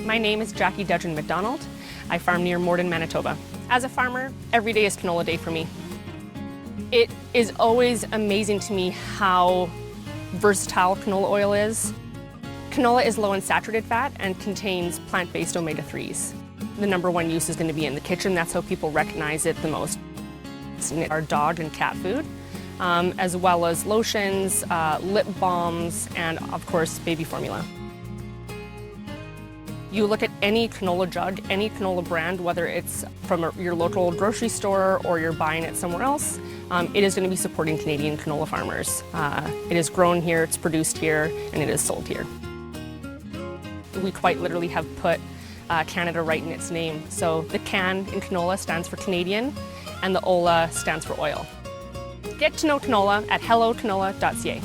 My name is Jackie Dudgeon-MacDonald. I farm near Morden, Manitoba. As a farmer, every day is canola day for me. It is always amazing to me how versatile canola oil is. Canola is low in saturated fat and contains plant-based omega-3s. The number one use is going to be in the kitchen. That's how people recognize it the most. It's in our dog and cat food, as well as lotions, lip balms, and of course, baby formula. You look at any canola jug, any canola brand, whether it's from your local grocery store or you're buying it somewhere else, it is going to be supporting Canadian canola farmers. It is grown here, it's produced here, and it is sold here. We quite literally have put Canada right in its name. So the CAN in canola stands for Canadian, and the OLA stands for oil. Get to know canola at HelloCanola.ca.